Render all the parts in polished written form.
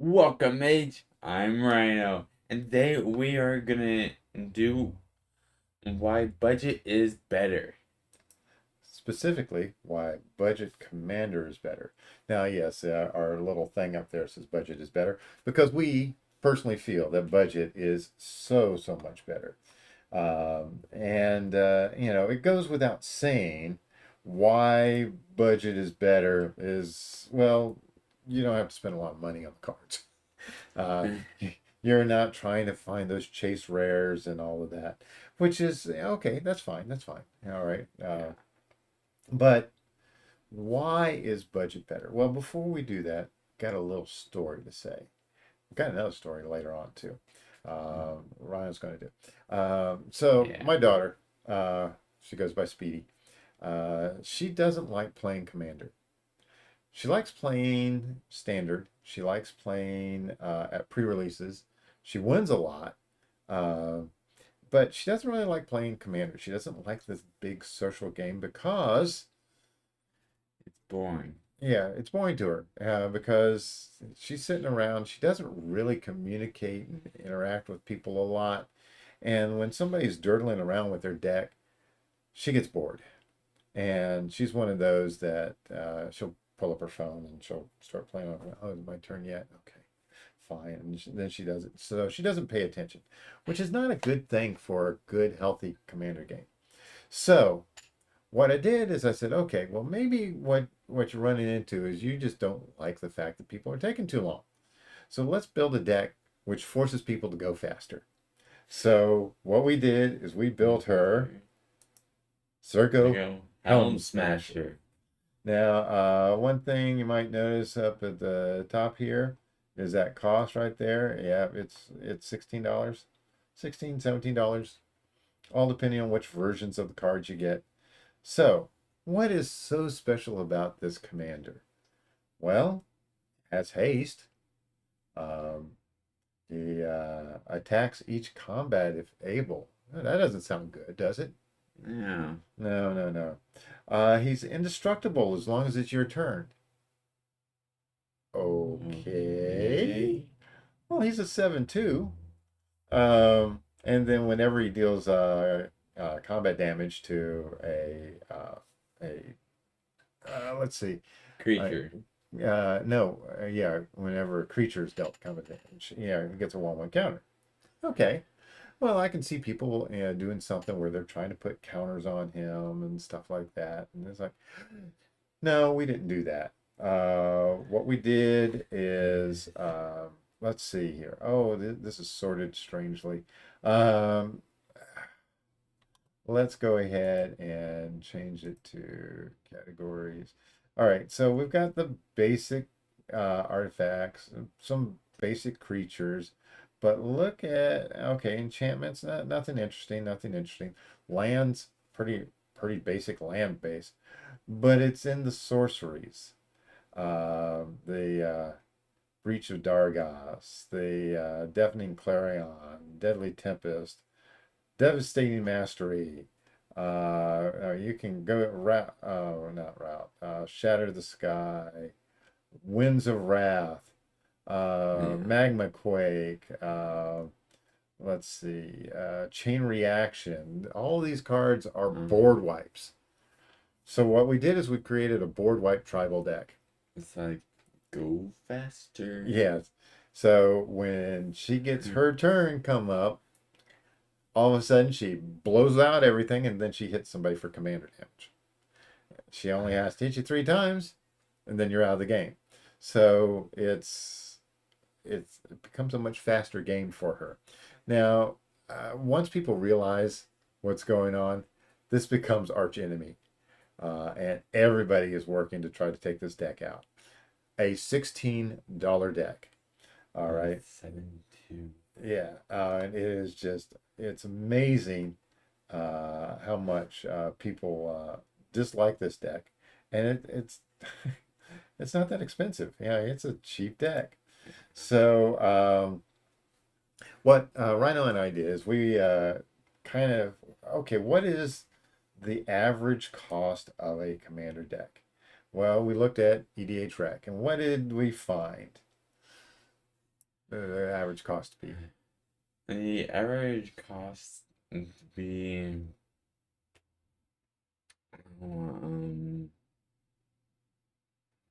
Welcome, Mage. I'm Rhino, and today we are gonna do why budget is better. Specifically, why budget commander is better. Now, yes, our little thing up there says budget is better because we personally feel that budget is so much better. It goes without saying why budget is better is, well, you don't have to spend a lot of money on the cards. Uh, you're not trying to find those chase rares and all of that, which is okay. That's fine. That's fine. All right. But why is budget better? Well, before we do that, got a little story to say. Got another story later on too. Ryan's going to do. So Yeah. my daughter, she goes by Speedy. She doesn't like playing Commander. She likes playing Standard. She likes playing at pre-releases. She wins a lot, uh, but she doesn't really like playing Commander. She doesn't like this big social game because It's boring. yeah, it's boring to her because she's sitting around. She doesn't really communicate and interact with people a lot. And when somebody's dirtling around with their deck, she gets bored. And she's one of those that she'll pull up her phone and she'll start playing on it. Oh, is it my turn yet? Okay, fine. And then she does it. So she doesn't pay attention, which is not a good thing for a good, healthy commander game. So what I did is I said, okay, well, maybe what you're running into is you just don't like the fact that people are taking too long. So let's build a deck which forces people to go faster. So what we did is we built her There you Circo go. Helm Helm Smasher. Smasher. Now, one thing you might notice up at the top here is that cost right there. Yeah, it's $16, 16, $17, all depending on which versions of the cards you get. So, what is so special about this commander? Well, it has haste. Um, he attacks each combat if able. That doesn't sound good, does it? Yeah. No, no, no. He's indestructible as long as it's your turn. Okay. Okay. Well, he's a 7/2. And then whenever he deals combat damage to a let's see, uh, Creature. no, yeah, whenever a creature is dealt combat damage, yeah, it gets a 1/1 counter. Okay. Well, I can see people doing something where they're trying to put counters on him and stuff like that. And it's like, no, we didn't do that. What we did is, let's see here. Oh, this is sorted strangely. Um, let's go ahead and change it to categories. All right, so we've got the basic artifacts, some basic creatures, but look at, okay, enchantments, nothing interesting, nothing interesting. Lands, pretty basic land base, but it's in the sorceries. The Breach of Dargos, the Deafening Clarion, Deadly Tempest, Devastating Mastery. You can go route, not route, Shatter the Sky, Winds of Wrath, Yeah. Magma Quake. Let's see, Chain Reaction. All these cards are Um, board wipes. So what we did is we created a board wipe tribal deck. it's like go faster. Yes. So when she gets her turn come up, all of a sudden she blows out everything and then she hits somebody for commander damage. She only has to hit you 3 times and then you're out of the game. So it becomes a much faster game for her. Now, once people realize what's going on, this becomes arch enemy, and everybody is working to try to take this deck out. A $16 deck. All right. 7-2. Yeah, and it is just it's amazing how much people dislike this deck, and it's it's not that expensive. Yeah, it's a cheap deck. So what Rhino and I did is we kind of okay, what is the average cost of a commander deck? Well, we looked at EDH Rec, and what did we find? the average cost be? The average cost would be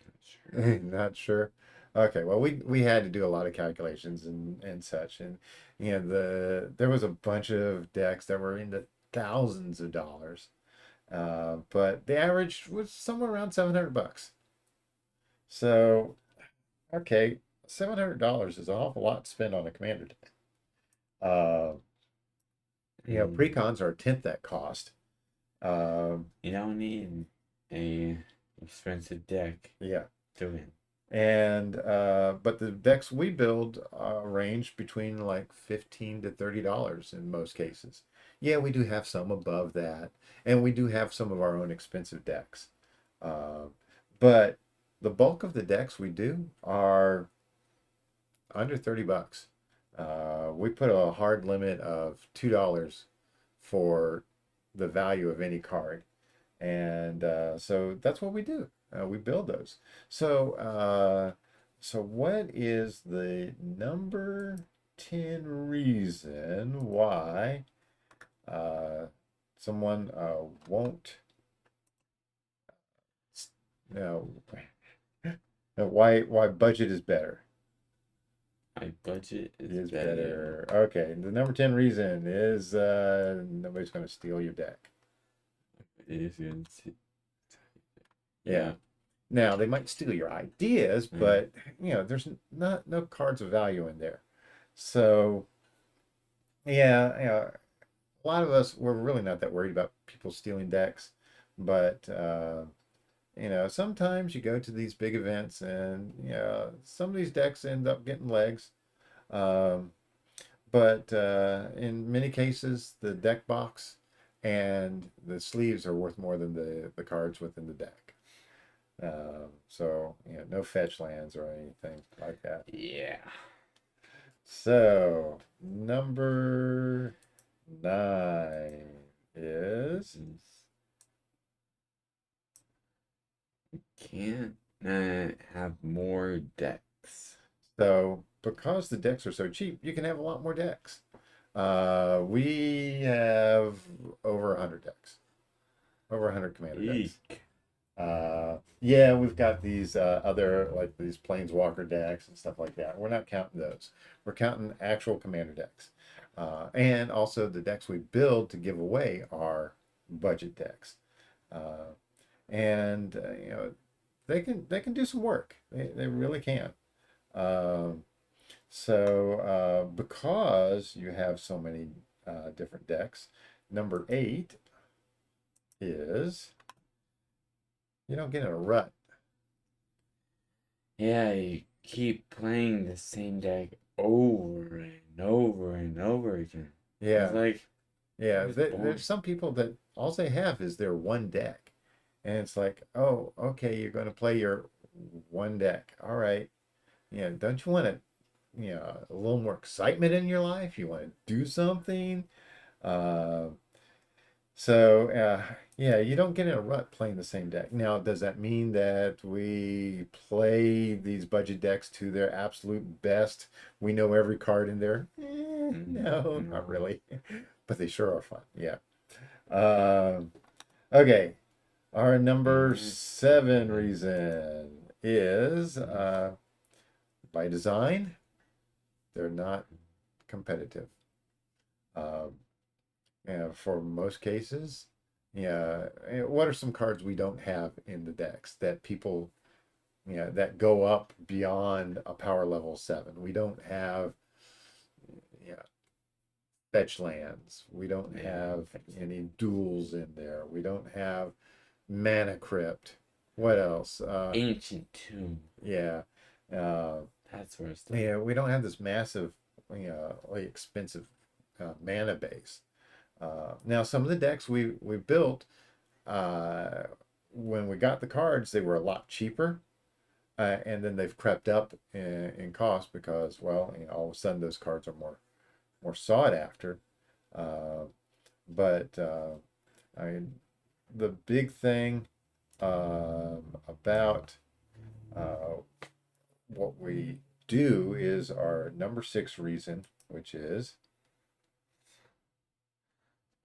not sure. Not sure. Okay, well, we had to do a lot of calculations and such, and there was a bunch of decks that were in the thousands of dollars, but the average was somewhere around $700. So, okay, $700 is an awful lot to spend on a commander deck. Uh, And precons are a tenth that cost. Um, you don't need a expensive deck yeah. to win. And but the decks we build range between like $15 to $30 in most cases. Yeah, we do have some above that, and we do have some of our own expensive decks. Uh, but the bulk of the decks we do are under $30. We put a hard limit of $2 for the value of any card. And so that's what we do. We build those. So what is the number 10 reason why uh, someone won't, you know, why budget is better? My budget is Is better. better. Okay, the number 10 reason is nobody's going to steal your deck. It is good. Yeah. Yeah. Now they might steal your ideas, Mm. but there's not no cards of value in there. So yeah, a lot of us we're really not that worried about people stealing decks, but sometimes you go to these big events and some of these decks end up getting legs. Um, but in many cases, the deck box and the sleeves are worth more than the cards within the deck. So no fetch lands or anything like that. Yeah. So number 9 is Can't have more decks. so because the decks are so cheap, you can have a lot more decks. We have over 100 decks, over 100 commander decks. Eek. Yeah, we've got these other like these planeswalker decks and stuff like that. We're not counting those. We're counting actual commander decks. And also the decks we build to give away are budget decks. Uh, and they can do some work. They really can. Um, because you have so many different decks, number 8 is you don't get in a rut. Yeah, you keep playing the same deck over and over and over again. It's Yeah, like, yeah. it's There's boring. some people that all they have is their one deck, and it's like, oh, okay, you're going to play your one deck. All right. Yeah, don't you want a little more excitement in your life? You want to do something? Uh, yeah, you don't get in a rut playing the same deck. Now, does that mean that we play these budget decks to their absolute best? We know every card in there? No, not No. really. But they sure are fun. Yeah. Um, okay. Our number Number 7 7. reason is Mm. by design, they're not competitive. Um, for most cases, yeah. What are some cards we don't have in the decks that people, that go up beyond a power level 7? We don't have, yeah, fetch lands. We don't Yeah. have any duels in there. We don't have mana crypt. What else? Ancient Tomb. Yeah. Uh, That sort of stuff. yeah, we don't have this massive, like expensive mana base. Now, some of the decks we built, uh, when we got the cards, they were a lot cheaper, and then they've crept up in cost because, well, all of a sudden those cards are more sought after. Uh, but I mean, the big thing about uh, what we do is our number 6 reason, which is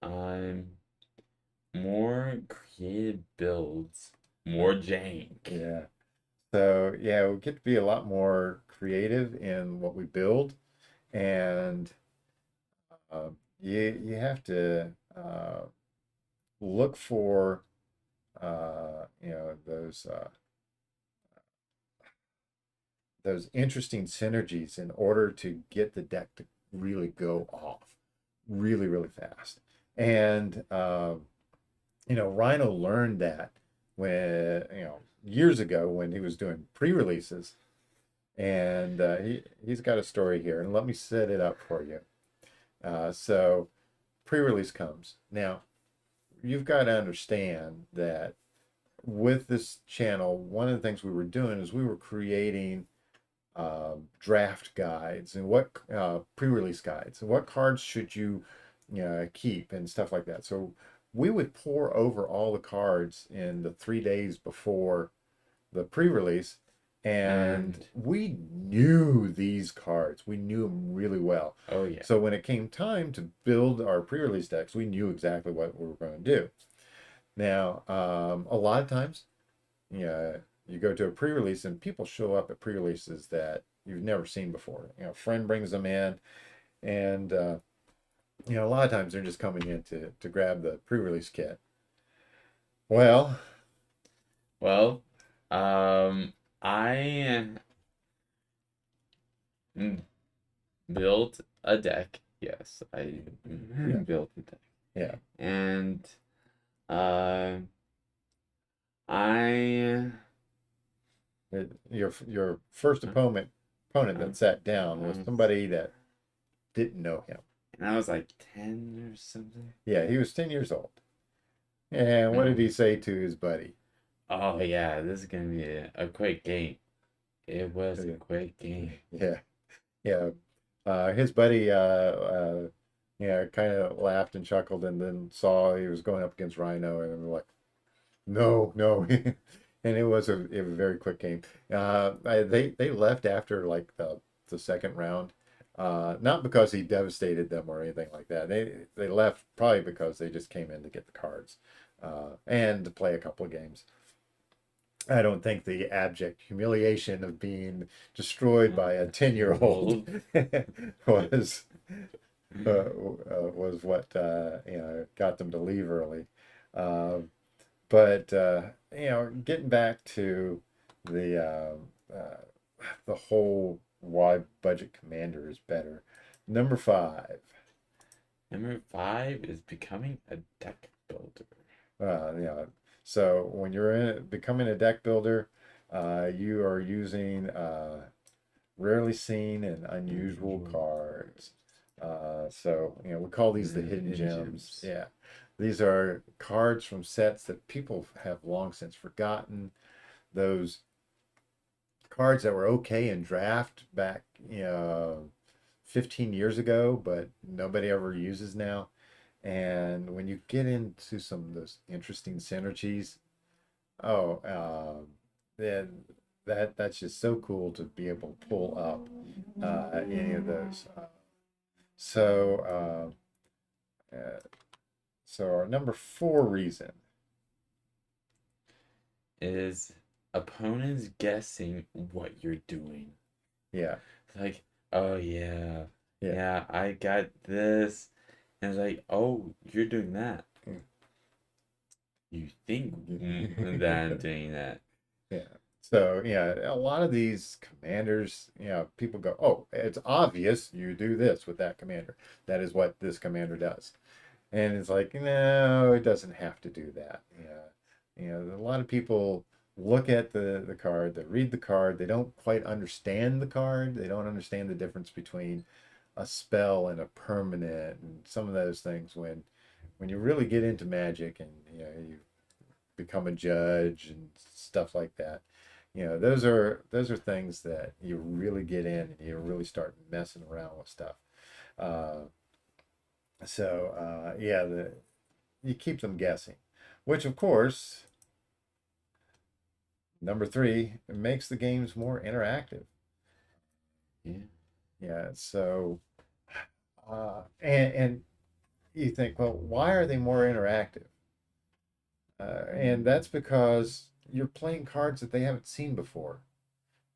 I'm more creative builds, more jank. yeah. So yeah, we get to be a lot more creative in what we build, and you have to look for those interesting synergies in order to get the deck to really go off really really fast. And Rhino learned that when years ago when he was doing pre-releases, and he's got a story here, and let me set it up for you. So pre-release comes now. You've got to understand that with this channel, one of the things we were doing is we were creating draft guides and what pre-release guides and what cards should you keep and stuff like that. So we would pour over all the cards in the 3 days before the pre-release, and we knew these cards. We knew them really well. Oh yeah. So when it came time to build our pre-release decks, we knew exactly what we were going to do. Now, a lot of times, you go to a pre-release and people show up at pre-releases that you've never seen before. A friend brings them in, and a lot of times they're just coming in to grab the pre-release kit. Well, Well, I built a deck. Yes, I built a deck. yeah, And uh, I your first opponent that sat down was somebody that didn't know him. and I was like 10 or something. Yeah, he was 10 years old. And what did he say to his buddy? Oh yeah, this is gonna be a quick game. It was a quick game. Yeah, yeah. His buddy, kind of laughed and chuckled, and then saw he was going up against Rhino, and we're like, no, no. And it was a very quick game. They left after like the second round, not because he devastated them or anything like that. They left probably because they just came in to get the cards, and to play a couple of games. I don't think the abject humiliation of being destroyed by a 10-year-old was what got them to leave early. But getting back to the whole why budget commander is better. Number 5. Number 5 is becoming a deck builder. So when you're becoming a deck builder, you are using rarely seen and unusual cards. So we call these the hidden gems. Yeah, these are cards from sets that people have long since forgotten. Those cards that were okay in draft back 15 years ago, but nobody ever uses now. And when you get into some of those interesting synergies, then that's just so cool to be able to pull up any of those. So our number 4 reason is opponents guessing what you're doing. Yeah. Like, oh yeah, I got this. And it's like, oh, you're doing that. You think that I'm doing that. Yeah. So, a lot of these commanders, people go, oh, it's obvious you do this with that commander. That is what this commander does. And it's like, no, it doesn't have to do that. A lot of people look at the card, they read the card, they don't quite understand the card, they don't understand the difference between a spell and a permanent and some of those things. When you really get into Magic and you become a judge and stuff like that, those are things that you really get in and you really start messing around with stuff. You keep them guessing, which of course, number 3, it makes the games more interactive. Yeah. Yeah. So, and you think, well, why are they more interactive? And that's because you're playing cards that they haven't seen before.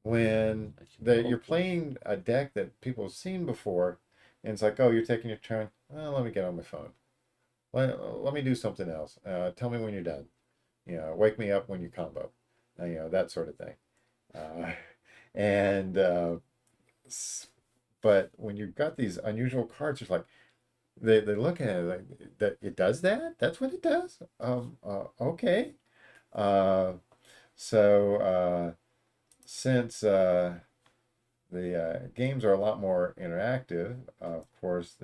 When you're playing a deck that people have seen before, and it's like, oh, you're taking your turn. Well, let me get on my phone. Let me do something else. Tell me when you're done. Wake me up when you combo. That sort of thing. Uh, and but when you've got these unusual cards, it's like they look at it like that. It does that. That's what it does. Okay. Uh, so since the games are a lot more interactive, of course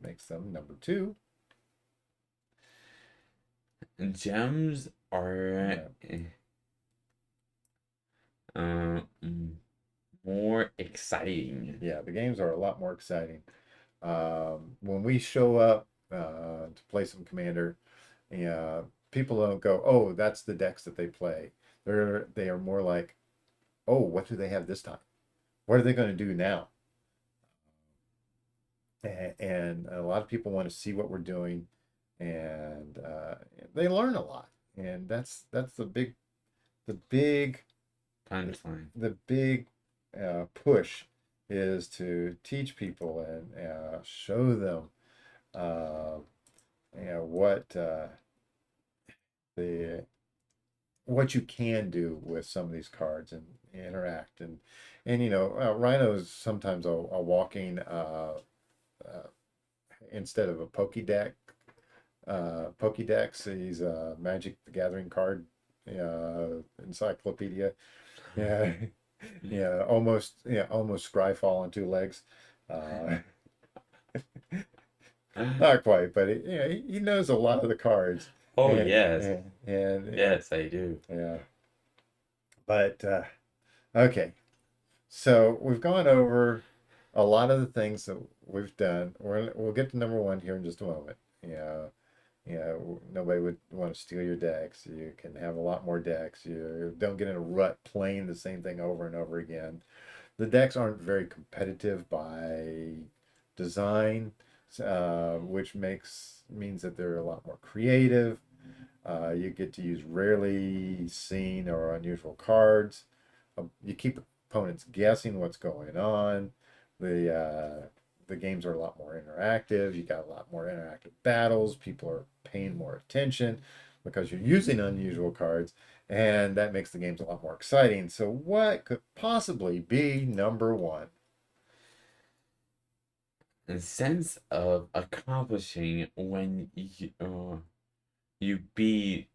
makes them number two. Gems are Yeah. uh, more exciting. Yeah, the games are a lot more exciting. When we show up to play some Commander, yeah, people don't go, "Oh, that's the decks that they play." They are more like, "Oh, what do they have this time? What are they going to do now?" And a lot of people want to see what we're doing, and they learn a lot. And that's the big Punchline. the big push is to teach people and show them uh, what the what you can do with some of these cards and interact and Rhino is sometimes a walking uh, instead of a Pokédex, he's a Magic the Gathering card encyclopedia. Yeah, yeah, almost Scryfall on two legs. Uh, Not quite, but he knows a lot of the cards, Oh and yes, and yes I do. yeah. But okay, so we've gone over a lot of the things that we've done. We'll get to number one here in just a moment. Nobody would want to steal your decks. You can have a lot more decks. You don't get in a rut playing the same thing over and over again. The decks aren't very competitive by design, which means that they're a lot more creative. You get to use rarely seen or unusual cards. You keep opponents guessing what's going on. The games are a lot more interactive. You got a lot more interactive battles. People are paying more attention because you're using unusual cards, and that makes the games a lot more exciting. So, what could possibly be number one? A sense of accomplishing when you beat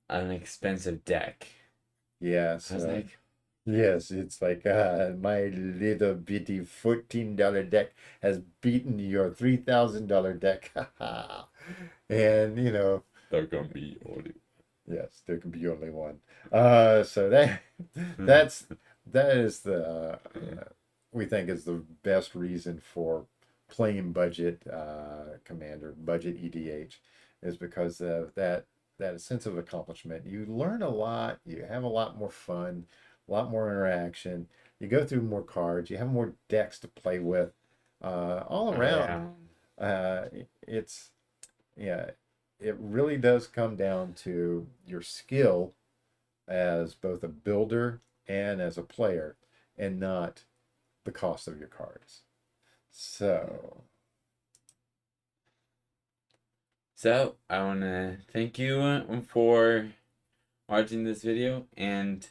an expensive deck. Yes, I was like, yes, it's like my little bitty $14 deck has beaten your $3,000 deck. And there gonna be only. yes, there can be only one. So that's that is we think is the best reason for playing budget Commander, budget EDH, is because of that sense of accomplishment. You learn a lot, you have a lot more fun, a lot more interaction. You go through more cards, you have more decks to play with. All around, Yeah. uh, it's yeah, it really does come down to your skill as both a builder and as a player, and not the cost of your cards. So, So I wanna thank you for watching this video, and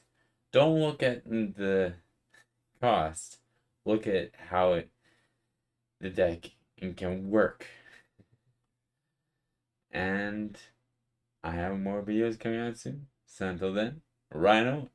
don't look at the cost. Look at how the deck can work. And I have more videos coming out soon. So until then, Rhino